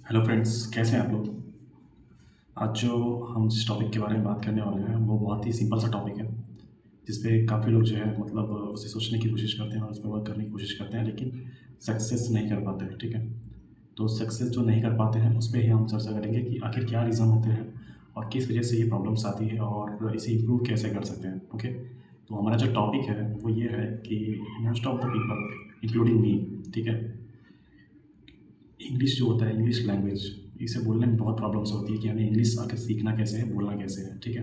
Hello friends, कैसे हैं आप लोग। आज जो हम जिस टॉपिक के बारे में बात करने वाले हैं वो बहुत ही सिंपल सा टॉपिक है, जिस पे काफ़ी लोग जो है मतलब उसे सोचने की कोशिश करते हैं और उस पर वर्क करने की कोशिश करते हैं, लेकिन सक्सेस नहीं कर पाते हैं। ठीक है, तो सक्सेस जो नहीं कर पाते हैं उस पर ही हम चर्चा करेंगे कि आखिर क्या रीज़न होते हैं और किस वजह से ये प्रॉब्लम्स आती है और इसे इम्प्रूव कैसे कर सकते हैं। ओके, तो हमारा जो टॉपिक है वो ये है कि most of the people including me, ठीक है, इंग्लिश जो होता है, इंग्लिश लैंग्वेज, इसे बोलने में बहुत प्रॉब्लम्स होती है कि हमें इंग्लिश आखिर सीखना कैसे है, बोलना कैसे है। ठीक है,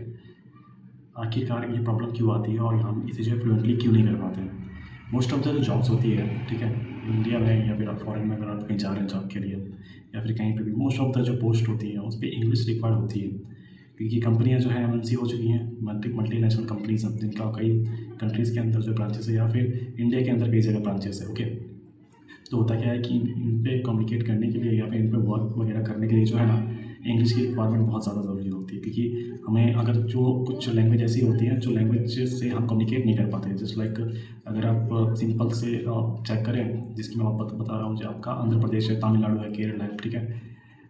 आखिरकार ये प्रॉब्लम क्यों आती है और हम इसे जो है फ्लुएंटली क्यों नहीं कर पाते हैं। मोस्ट ऑफ द जो जॉब्स होती है, ठीक है, इंडिया में या फिर आप फॉरेन में अगर आप कहीं जा रहे हैं जॉब के लिए या फिर कहीं पे भी, मोस्ट ऑफ द जो पोस्ट होती है उस पर इंग्लिश रिक्वायर्ड होती है, क्योंकि कंपनियां जो है एमएनसी हो चुकी हैं, मल्टीनेशनल कंपनीज हैं, जिनका कई कंट्रीज़ के अंदर जो ब्रांचेस है या फिर इंडिया के अंदर कई जगह ब्रांचेस है। ओके, तो होता क्या है कि इन पे कम्युनिकेट करने के लिए या फिर इन पे वर्क वगैरह करने के लिए जो है ना, इंग्लिश की रिक्वायरमेंट बहुत ज़्यादा ज़रूरी होती है, क्योंकि हमें अगर जो कुछ लैंग्वेज ऐसी होती हैं जो लैंग्वेज से हम कम्युनिकेट नहीं कर पाते, जस्ट लाइक अगर आप सिंपल से चेक करें, जिसकी मैं आप बता रहा हूँ, जो आपका आंध्र प्रदेश है, तमिलनाडु है, केरल है, ठीक है,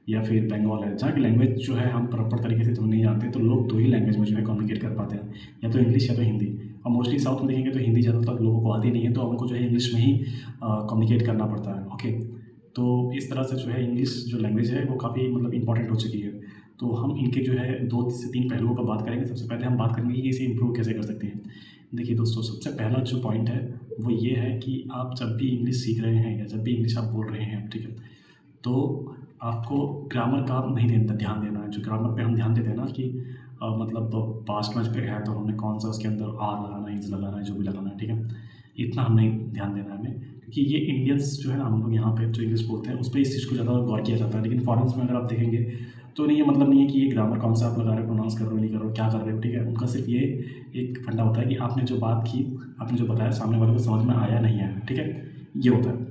या फिर बंगाल है, जहाँ की लैंग्वेज जो है हम प्रॉपर तरीके से जो नहीं जानते, तो लोग दो ही लैंग्वेज में जो है कम्युनिकेट कर पाते हैं, या तो इंग्लिश या तो हिंदी। और मोस्टली साउथ में देखेंगे तो हिंदी ज़्यादातर लोगों को आती नहीं है, तो हमको जो है इंग्लिश में ही कम्युनिकेट करना पड़ता है। ओके, तो इस तरह से जो है इंग्लिश जो लैंग्वेज है वो काफ़ी मतलब इंपॉर्टेंट हो चुकी है। तो हम इनके जो है 2 से 3 पहलुओं पर बात करेंगे। सबसे पहले हम बात करेंगे कि इसे इम्प्रूव कैसे कर सकते हैं। देखिए दोस्तों, सबसे पहला जो पॉइंट है वो ये है कि आप जब भी इंग्लिश सीख रहे हैं या जब भी इंग्लिश आप बोल रहे हैं, ठीक है, तो आपको ग्रामर का नहीं देना, ध्यान देना है। जो ग्रामर पे हम ध्यान देते हैं ना कि मतलब पास्ट में पे है तो हमने कौन सा उसके अंदर आर लगाना है, इज़ लगाना है, जो भी लगाना है, ठीक है, इतना हम नहीं ध्यान देना है हमें, क्योंकि ये इंडियंस जो है ना, हम लोग यहाँ पे जो इंग्लिश बोलते हैं उस पर इस चीज़ को ज़्यादा गौर किया जाता है, लेकिन फॉरेन्स में अगर आप देखेंगे तो नहीं, ये मतलब नहीं है कि ये ग्रामर कौन सा आप लगा रहे हो, प्रोनाउंस कर रहे हो, नहीं कर रहे हो, क्या कर रहे हो। ठीक है, उनका सिर्फ ये एक फंडा होता है कि आपने जो बात की, आपने जो बताया, सामने वाले को समझ में आया नहीं आया। ठीक है, ये होता है।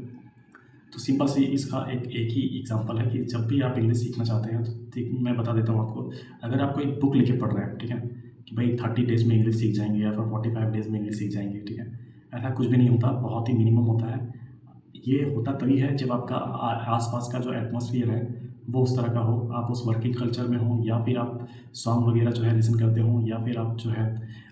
तो सिंपल सी इसका एक ही एग्जांपल है कि जब भी आप इंग्लिश सीखना चाहते हैं तो ठीक, मैं बता देता हूँ आपको। अगर आप कोई बुक लेके पढ़ रहे हैं, ठीक है, कि भाई 30 डेज़ में इंग्लिश सीख जाएंगे या फिर 45 डेज़ में इंग्लिश सीख जाएंगे, ठीक है, ऐसा कुछ भी नहीं होता, बहुत ही मिनिमम होता है। ये होता तभी है जब आपका आसपास का जो एटमॉस्फेयर है वो उस तरह का हो, आप उस वर्किंग कल्चर में हो, या फिर आप सॉन्ग वगैरह जो है लिसन करते हो, या फिर आप जो है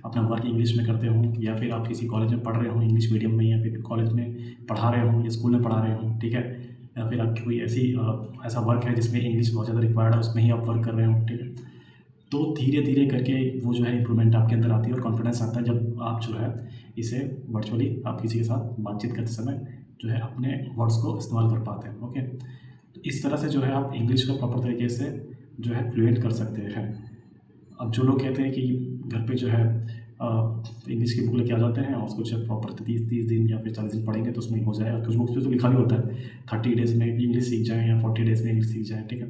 अपना वर्क इंग्लिश में करते हो, या फिर आप किसी कॉलेज में पढ़ रहे हो इंग्लिश मीडियम में, या फिर कॉलेज में पढ़ा रहे हो या स्कूल में पढ़ा रहे हो, ठीक है, या फिर आपकी कोई ऐसा वर्क है जिसमें इंग्लिश बहुत ज़्यादा रिक्वायर्ड है, उसमें ही आप वर्क कर रहे हो, ठीक है। तो धीरे धीरे करके वो जो है इम्प्रूवमेंट आपके अंदर आती है और कॉन्फिडेंस आता है जब आप जो है इसे वर्चुअली आप किसी के साथ बातचीत करते समय जो है अपने वर्ड्स को इस्तेमाल कर पाते हैं। ओके, तो इस तरह से जो है आप इंग्लिश को प्रॉपर तरीके से जो है फ्लुएंट कर सकते हैं। अब जो लोग कहते हैं कि घर पे जो है इंग्लिश की बुक लेके आ जाते हैं और उसको जब प्रॉपर 30 दिन या फिर 40 दिन पढ़ेंगे तो उसमें हो जाएगा। कुछ बुक्स पे तो लिखा भी होता है 30 डेज़ में इंग्लिश सीख जाएँ या 40 डेज़ में इंग्लिश सीख जाएँ, ठीक है।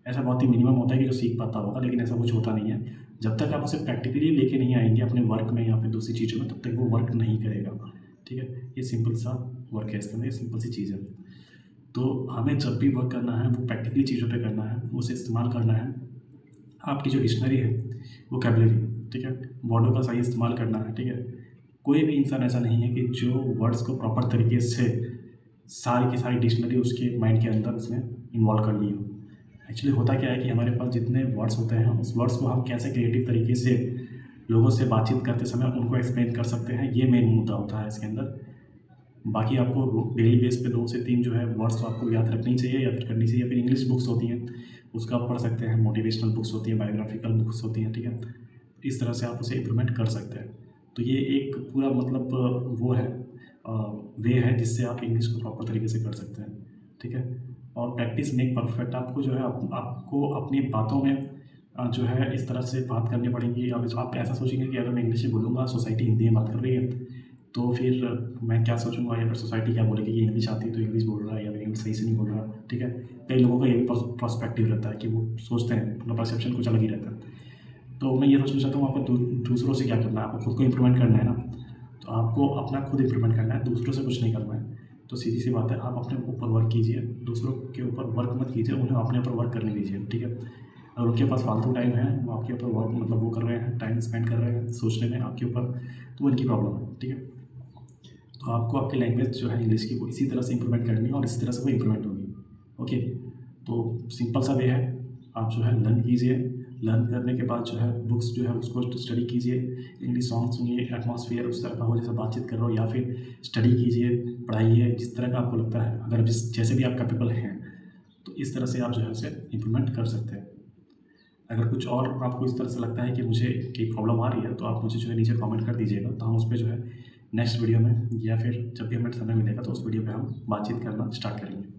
ऐसा बहुत ही मिनिमम होता है कि जो सीख पाता होगा, लेकिन ऐसा कुछ होता नहीं है। जब तक आप उसे प्रैक्टिकली लेके नहीं आएँगे अपने वर्क में या फिर दूसरी चीज़ों में, तब तक वो वर्क नहीं करेगा, ठीक है। ये सिंपल सा वर्क है इसके अंदर, ये सिंपल सी चीज़ है। तो हमें जब भी वर्क करना है वो प्रैक्टिकली चीज़ों पे करना है, उसे इस्तेमाल करना है। आपकी जो डिक्शनरी है, वोकैब्युलरी, ठीक है, वर्डों का सही इस्तेमाल करना है, ठीक है। कोई भी इंसान ऐसा नहीं है कि जो वर्ड्स को प्रॉपर तरीके से सारी की सारी डिक्शनरी उसके माइंड के अंदर उसने इन्वॉल्व कर ली हो। एक्चुअली होता क्या है कि हमारे पास जितने वर्ड्स होते हैं उस वर्ड्स को हम कैसे क्रिएटिव तरीके से लोगों से बातचीत करते समय उनको एक्सप्लेन कर सकते हैं, ये मेन मुद्दा होता है इसके अंदर। बाकी आपको डेली बेस पे 2 से 3 जो है वर्ड्स तो आपको याद रखनी चाहिए या फिर करनी चाहिए, या फिर इंग्लिश बुक्स होती हैं उसका आप पढ़ सकते हैं, मोटिवेशनल बुक्स होती हैं, बायोग्राफिकल बुक्स होती हैं, ठीक है। इस तरह से आप उसे इम्प्लीमेंट कर सकते हैं। तो ये एक पूरा मतलब वो है, वे है जिससे आप इंग्लिश को प्रॉपर तरीके से कर सकते हैं, ठीक है। और प्रैक्टिस मेक परफेक्ट, आपको जो है आपको अपनी बातों में जो है इस तरह से बात करनी पड़ेगी। अब आप ऐसा सोचेंगे कि अगर मैं इंग्लिश में बोलूँगा, सोसाइटी हिंदी में बात कर रही है, तो फिर मैं क्या सोचूंगा, या फिर सोसाइटी क्या बोलेगी कि इंग्लिश आती है तो इंग्लिश बोल रहा है या फिर इंग्लिश सही से नहीं बोल रहा, ठीक है। कई लोगों का ये भी पर्सपेक्टिव रहता है कि वो सोचते हैं, उनका परसेप्शन कुछ अलग ही रहता है। तो मैं ये सोचना चाहता हूँ, आपको दूसरों से क्या करना है, आपको खुद को इम्प्रूवमेंट करना है ना, तो आपको अपना खुद इम्प्रूवमेंट करना है, दूसरों से कुछ नहीं करना है। तो सीधी सी बात है, आप अपने ऊपर वर्क कीजिए, दूसरों के ऊपर वर्क मत कीजिए, उन्हें अपने ऊपर वर्क करने दीजिए, ठीक है। अगर उनके पास फालतू टाइम है, वो आपके ऊपर वर्क मतलब वो कर रहे हैं, टाइम स्पेंड कर रहे हैं सोचने में आपके ऊपर, तो वो इनकी प्रॉब्लम है, ठीक है। तो आपको आपकी लैंग्वेज जो है इंग्लिश की, वो इसी तरह से इम्प्रूवमेंट करनी है और इसी तरह से वो इम्प्रूवमेंट होगी। ओके, तो सिंपल सा वे है, आप जो है लर्न कीजिए। लर्न करने के बाद जो है बुक्स जो है उसको स्टडी कीजिए, इंग्लिश सॉन्ग सुनिए, एटमॉस्फेयर उस तरह का हो जैसे बातचीत कर रहा हो, या फिर स्टडी कीजिए, पढ़ाइए जिस तरह का आपको लगता है। अगर जैसे भी आप कैपेबल हैं तो इस तरह से आप जो है उसे इम्प्लीमेंट कर सकते हैं। अगर कुछ और आपको इस तरह से लगता है कि मुझे कोई प्रॉब्लम आ रही है तो आप मुझे जो है नीचे कमेंट कर दीजिएगा, तो हम उस पे जो है नेक्स्ट वीडियो में या फिर जब भी हमें समय मिलेगा तो उस वीडियो पे हम बातचीत करना स्टार्ट करेंगे।